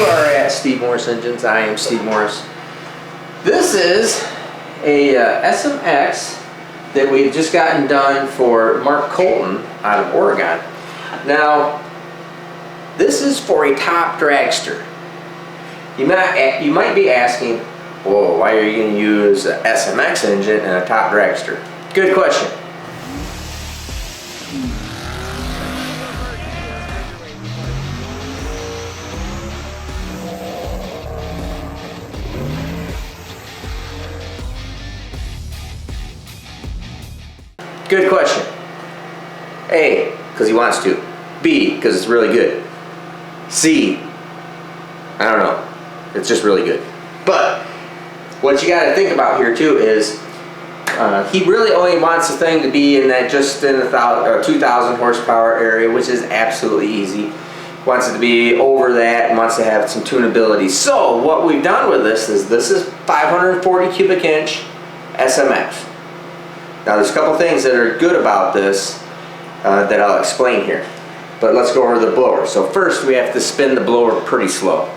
You are at Steve Morris Engines. I am Steve Morris. This is a SMX that we've just gotten done for Mark Colton out of Oregon. Now, this is for a top dragster. You might be asking, whoa, why are you going to use an SMX engine and a top dragster? Good question. Good question. A, because he wants to. B, because it's really good. C, I don't know. It's just really good. But what you got to think about here too is he really only wants the thing to be in that just in a 2,000 horsepower area, which is absolutely easy. Wants it to be over that and wants to have some tunability. So what we've done with this is 540 cubic inch SMX. Now there's a couple things that are good about this that I'll explain here. But let's go over the blower. So first we have to spin the blower pretty slow.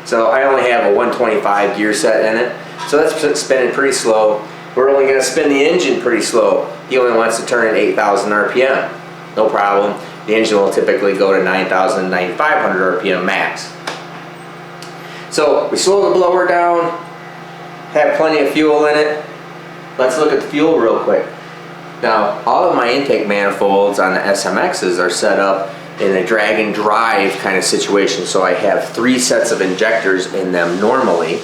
So I only have a 125 gear set in it. So that's spinning pretty slow. We're only going to spin the engine pretty slow. He only wants to turn at 8,000 RPM. No problem. The engine will typically go to 9,000, 9,500 RPM max. So we slow the blower down, have plenty of fuel in it. Let's look at the fuel real quick. Now, all of my intake manifolds on the SMXs are set up in a drag and drive kind of situation. So I have 3 sets of injectors in them normally.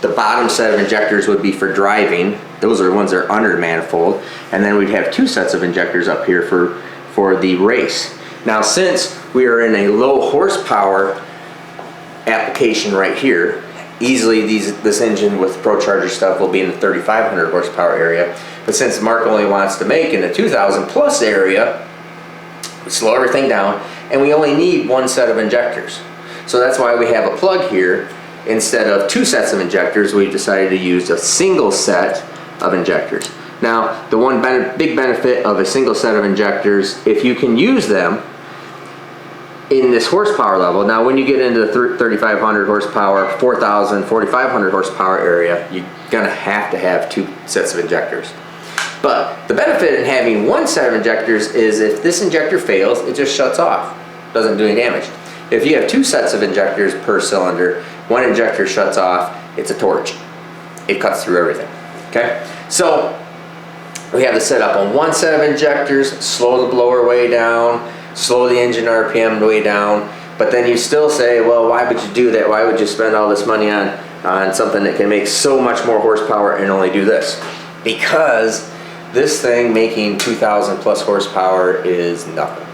The bottom set of injectors would be for driving. Those are the ones that are under the manifold. And then we'd have 2 sets of injectors up here for the race. Now, since we are in a low horsepower application right here, easily this engine with ProCharged stuff will be in the 3,500 horsepower area. But since Mark only wants to make in the 2,000 plus area, we slow everything down and we only need 1 set of injectors. So that's why we have a plug here. Instead of 2 sets of injectors, we've decided to use a single set of injectors. Now, the one big benefit of a single set of injectors, if you can use them in this horsepower level. Now when you get into the 3,500 horsepower, 4,000, 4,500 horsepower area, you're gonna have to have 2 sets of injectors. But the benefit in having 1 set of injectors is if this injector fails, it just shuts off, doesn't do any damage. If you have 2 sets of injectors per cylinder, 1 injector shuts off, it's a torch. It cuts through everything, okay? So we have to set up on 1 set of injectors, slow the blower way down, slow the engine RPM way down, but then you still say, well, why would you do that? Why would you spend all this money on something that can make so much more horsepower and only do this? Because this thing making 2,000 plus horsepower is nothing.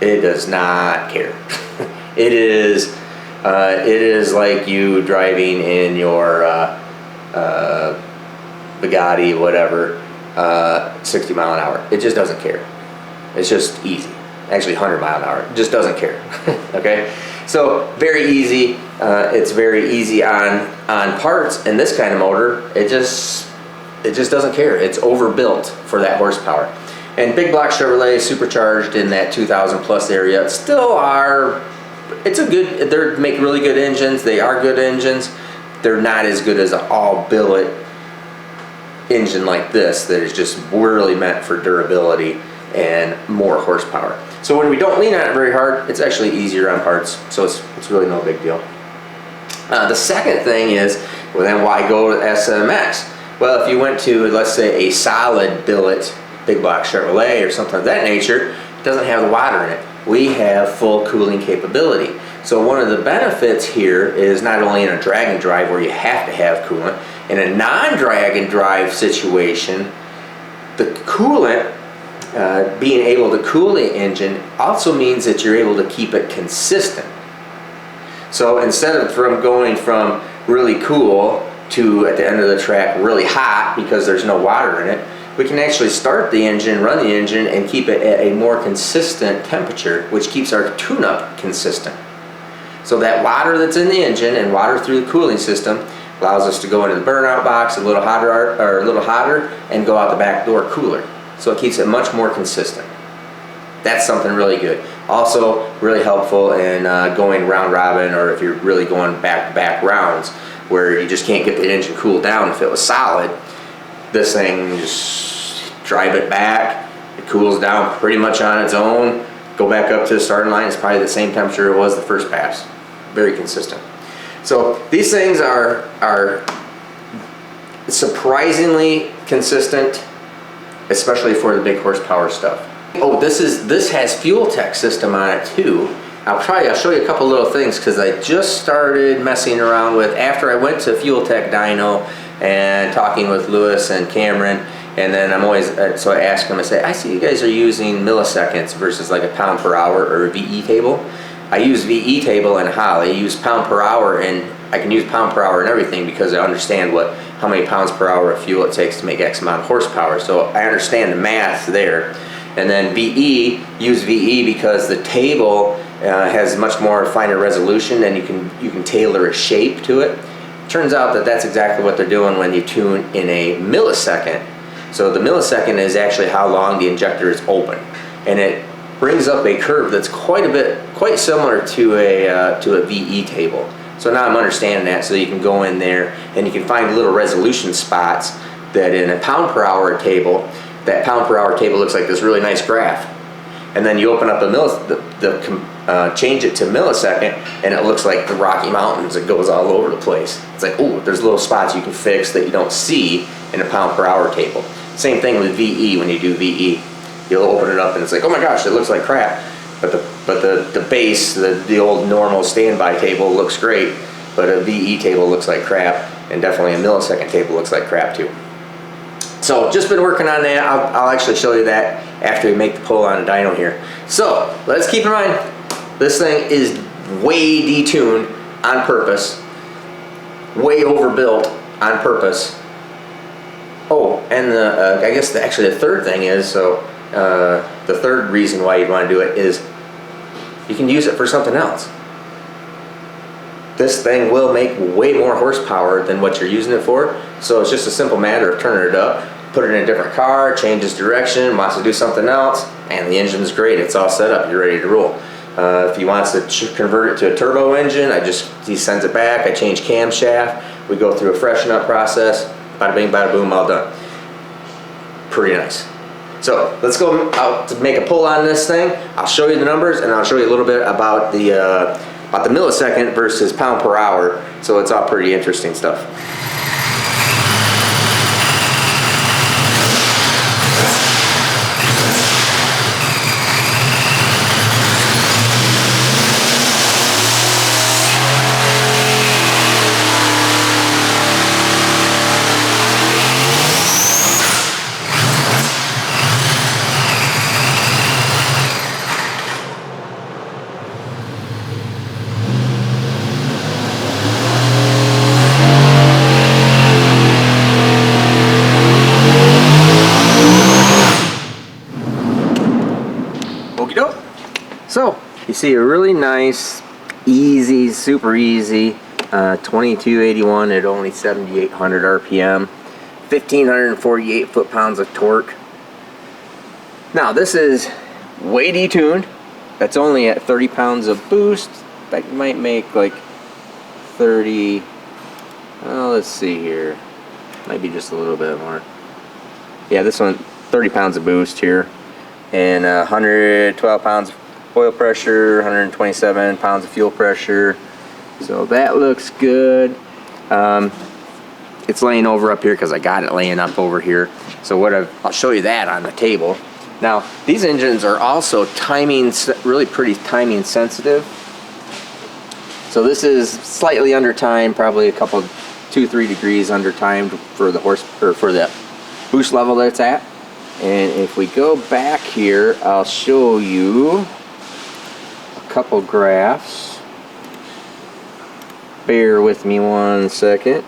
It does not care. It is like you driving in your Bugatti, whatever, 60 mile an hour. It just doesn't care. It's just easy. Actually 100 mile an hour. It just doesn't care. Okay? So very easy. It's very easy on parts. And this kind of motor, it just doesn't care. It's overbuilt for that horsepower. And big block Chevrolet supercharged in that 2,000 plus area still are. They make really good engines. They are good engines. They're not as good as an all billet engine like this that is just really meant for durability and more horsepower. So when we don't lean on it very hard, it's actually easier on parts, so it's really no big deal. The second thing is, well, then why go to SMX? Well, if you went to, let's say, a solid billet big block Chevrolet or something of that nature, it doesn't have the water in it. We have full cooling capability. So one of the benefits here is not only in a drag and drive where you have to have coolant, in a non-drag and drive situation, the coolant being able to cool the engine also means that you're able to keep it consistent. So instead of going from really cool to at the end of the track really hot because there's no water in it, we can actually start the engine, run the engine, and keep it at a more consistent temperature, which keeps our tune-up consistent. So that water that's in the engine and water through the cooling system allows us to go into the burnout box a little hotter and go out the back door cooler. So it keeps it much more consistent. That's something really good. Also really helpful in going round robin, or if you're really going back-to-back rounds where you just can't get the engine cooled down. If it was solid, this thing, just drive it back, it cools down pretty much on its own, go back up to the starting line, it's probably the same temperature it was the first pass. Very consistent. So these things are surprisingly consistent, especially for the big horsepower stuff. Oh, this has FuelTech system on it too. I'll show you a couple little things, because I just started messing around with, after I went to FuelTech Dyno and talking with Lewis and Cameron, and then I'm always, so I ask them, I say, I see you guys are using milliseconds versus like a pound per hour or a VE table. I use VE table and Holly. I use pound per hour, and I can use pound per hour and everything because I understand how many pounds per hour of fuel it takes to make X amount of horsepower. So I understand the math there. And then VE, use VE because the table has much more finer resolution, and you can tailor a shape to it. Turns out that that's exactly what they're doing when you tune in a millisecond. So the millisecond is actually how long the injector is open, and it brings up a curve that's quite similar to a VE table. So now I'm understanding that, so you can go in there and you can find little resolution spots that in a pound per hour table, that pound per hour table looks like this really nice graph. And then you open up change it to millisecond, and it looks like the Rocky Mountains. It goes all over the place. It's like, oh, there's little spots you can fix that you don't see in a pound per hour table. Same thing with VE. When you do VE, you'll open it up and it's like, oh my gosh, it looks like crap. But the base, the old normal standby table looks great, but a VE table looks like crap, and definitely a millisecond table looks like crap too. So just been working on that. I'll actually show you that after we make the pull on a dyno here. So let's keep in mind, this thing is way detuned on purpose, way overbuilt on purpose. Oh, and I guess actually the third thing is, the third reason why you'd want to do it is you can use it for something else. This thing will make way more horsepower than what you're using it for, so it's just a simple matter of turning it up, put it in a different car, changes direction, wants to do something else, and the engine's great. It's all set up, you're ready to roll. If he wants to convert it to a turbo engine, he sends it back, I change camshaft, we go through a freshen up process, bada bing, bada boom, all done. Pretty nice. So let's go out to make a pull on this thing. I'll show you the numbers, and I'll show you a little bit about the millisecond versus pound per hour. So it's all pretty interesting stuff. So you see a really nice, easy, super easy 2281 at only 7,800 RPM, 1,548 foot-pounds of torque. Now this is way detuned. That's only at 30 pounds of boost. That might make like 30. Well, let's see here. Might be just a little bit more. Yeah, this one 30 pounds of boost here, and 112 pounds of oil pressure, 127 pounds of fuel pressure. So that looks good. It's laying over up here because I got it laying up over here. So I'll show you that on the table. Now these engines are also really pretty timing sensitive. So this is slightly under time, probably a couple 2-3 degrees under timed for the for the boost level that it's at. And if we go back here, I'll show you couple graphs. Bear with me 1 second.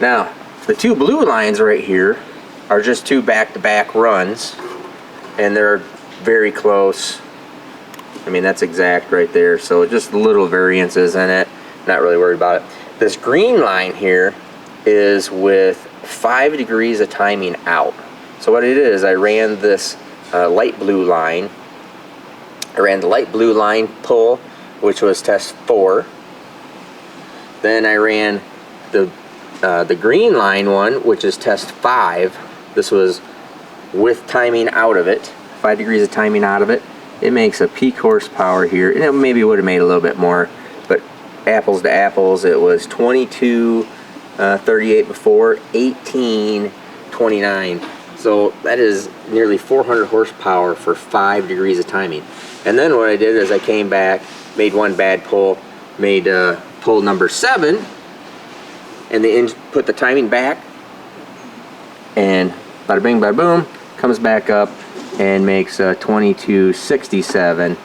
Now the two blue lines right here are just two back-to-back runs, and they're very close. I mean, that's exact right there, so just little variances in it, not really worried about it. This green line here is with 5 degrees of timing out. So what it is, I ran this light blue line. I ran the light blue line pull, which was test 4. Then I ran the green line one, which is test 5. This was with timing out of it, 5 degrees of timing out of it. It makes a peak horsepower here, and it maybe would have made a little bit more, but apples to apples, it was 22.38 before, 18.29. So that is nearly 400 horsepower for 5 degrees of timing. And then what I did is I came back, made one bad pull, made pull number 7, and put the timing back, and bada bing, bada boom, comes back up and makes 22.67,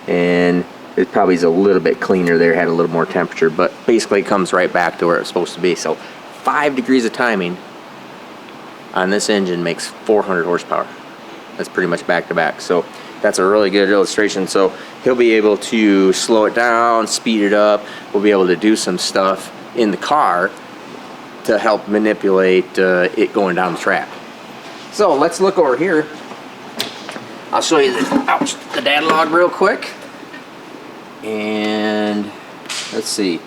and it probably is a little bit cleaner there, had a little more temperature, but basically it comes right back to where it's supposed to be. So 5 degrees of timing on this engine makes 400 horsepower. That's pretty much back to back. So that's a really good illustration. So he'll be able to slow it down, speed it up. We'll be able to do some stuff in the car to help manipulate it going down the track. So let's look over here. I'll show you the data log real quick. And let's see.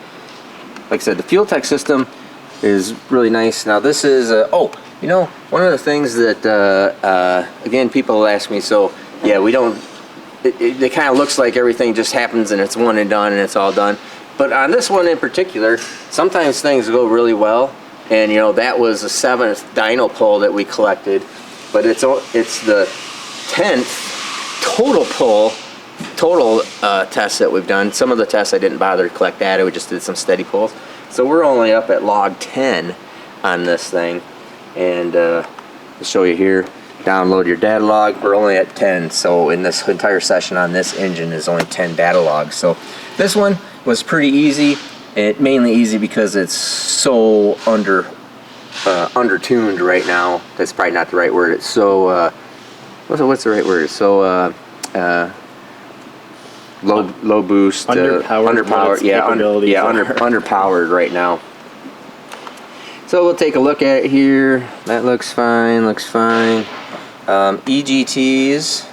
Like I said, the FuelTech system is really nice. Now this is, oh, you know, one of the things that, again, people ask me, so yeah, we don't, it kind of looks like everything just happens and it's one and done and it's all done. But on this one in particular, sometimes things go really well. And you know, that was the 7th dyno pull that we collected, but it's the 10th total pull, test that we've done. Some of the tests I didn't bother to collect data, we just did some steady pulls. So we're only up at log 10 on this thing. And I'll show you here, download your data log, we're only at 10. So in this entire session on this engine is only 10 data logs. So this one was pretty easy. It mainly easy because it's so under-tuned right now. That's probably not the right word. It's so what's the right word? It's so low boost, underpowered. Yeah, underpowered right now. So we'll take a look at it here. That looks fine. Looks fine. EGTs.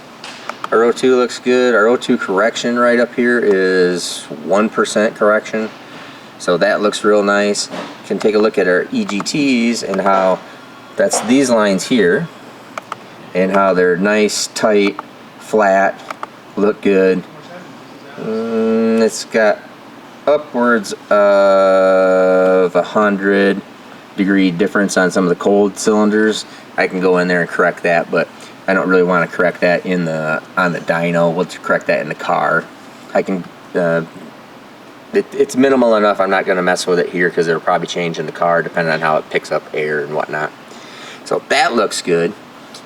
Our O2 looks good. Our O2 correction right up here is 1% correction. So that looks real nice. You can take a look at our EGTs and how that's these lines here and how they're nice, tight, flat, look good. It's got upwards of 100-degree difference on some of the cold cylinders. I can go in there and correct that, but I don't really want to correct that on the dyno. We'll correct that in the car. I can. It's minimal enough. I'm not going to mess with it here because it'll probably change in the car depending on how it picks up air and whatnot. So that looks good.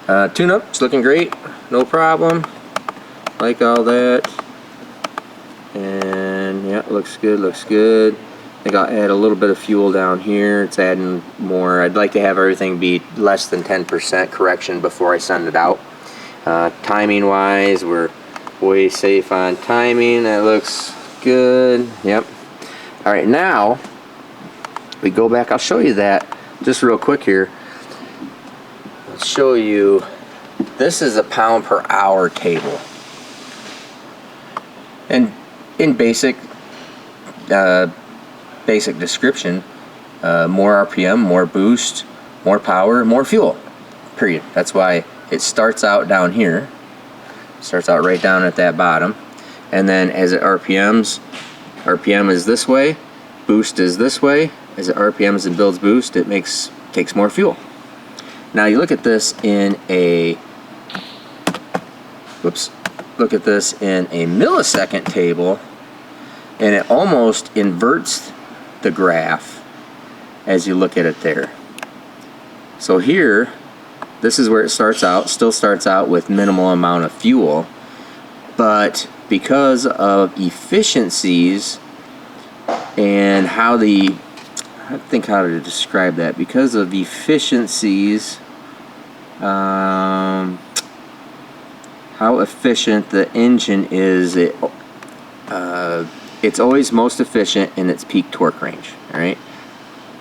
Tune-up, it's looking great. No problem. Like all that. And yeah, looks good, looks good. I think I'll add a little bit of fuel down here. It's adding more. I'd like to have everything be less than 10% correction before I send it out. Timing wise, we're way safe on timing. That looks good. Yep. All right, now we go back. I'll show you that just real quick here. I'll show you. This is a pound per hour table, and in basic description, more RPM, more boost, more power, more fuel. Period. That's why it starts out down here. Starts out right down at that bottom. And then as it RPMs, RPM is this way, boost is this way. As it RPMs and builds boost, it takes more fuel. Now you look at this in a, look at this in a millisecond table, and it almost inverts the graph as you look at it there. So here, this is where it starts out, still starts out with minimal amount of fuel, but because of efficiencies and how to describe that, because of efficiencies, how efficient the engine is, it's always most efficient in its peak torque range. All right,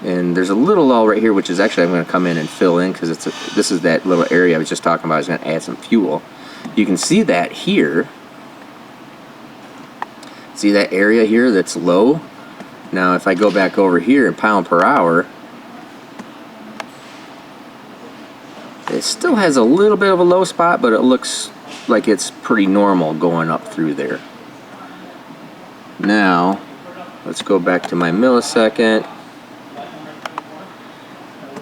and there's a little lull right here, which is actually I'm going to come in and fill in because this is that little area I was just talking about. I was going to add some fuel. you can see that here. See that area here that's low? Now if I go back over here in pound per hour, it still has a little bit of a low spot, but it looks like it's pretty normal going up through there. Now, let's go back to my millisecond.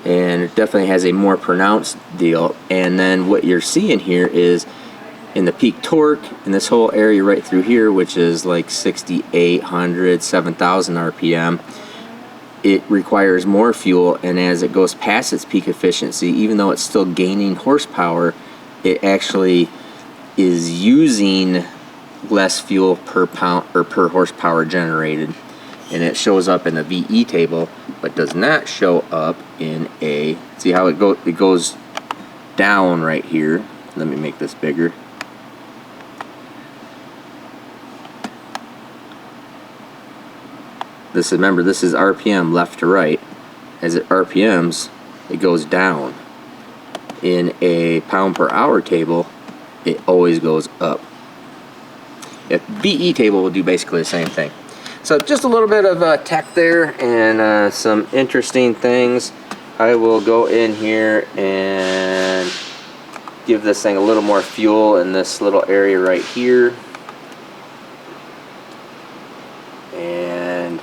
And it definitely has a more pronounced deal. And then what you're seeing here is in the peak torque in this whole area right through here, which is like 6,800, 7,000 RPM, it requires more fuel, and as it goes past its peak efficiency, even though it's still gaining horsepower, it actually is using less fuel per pound or per horsepower generated. And it shows up in the VE table, but does not show up in a, see how it goes down right here. Let me make this bigger. This, remember, this is RPM left to right. As it RPMs, it goes down. In a pound per hour table, it always goes up. A VE table will do basically the same thing. So just a little bit of tech there and some interesting things. I will go in here and give this thing a little more fuel in this little area right here. And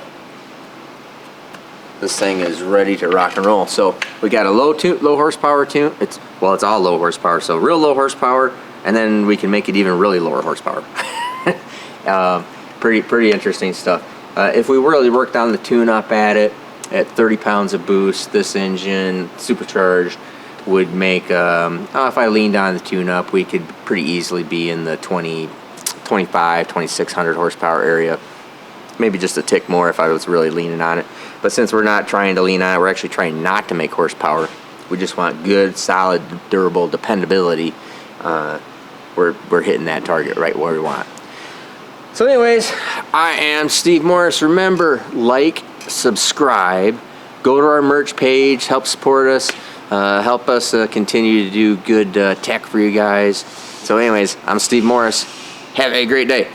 this thing is ready to rock and roll. So we got a low horsepower tune. It's all low horsepower, so real low horsepower, and then we can make it even really lower horsepower. Pretty interesting stuff. If we really worked on the tune-up at it, at 30 pounds of boost, this engine, supercharged, would make, if I leaned on the tune-up, we could pretty easily be in the 25, 2600 horsepower area. Maybe just a tick more if I was really leaning on it. But since we're not trying to lean on it, we're actually trying not to make horsepower. We just want good, solid, durable dependability. We're hitting that target right where we want. So anyways, I am Steve Morris. Remember, like, subscribe, go to our merch page, help support us, help us continue to do good tech for you guys. So anyways, I'm Steve Morris. Have a great day.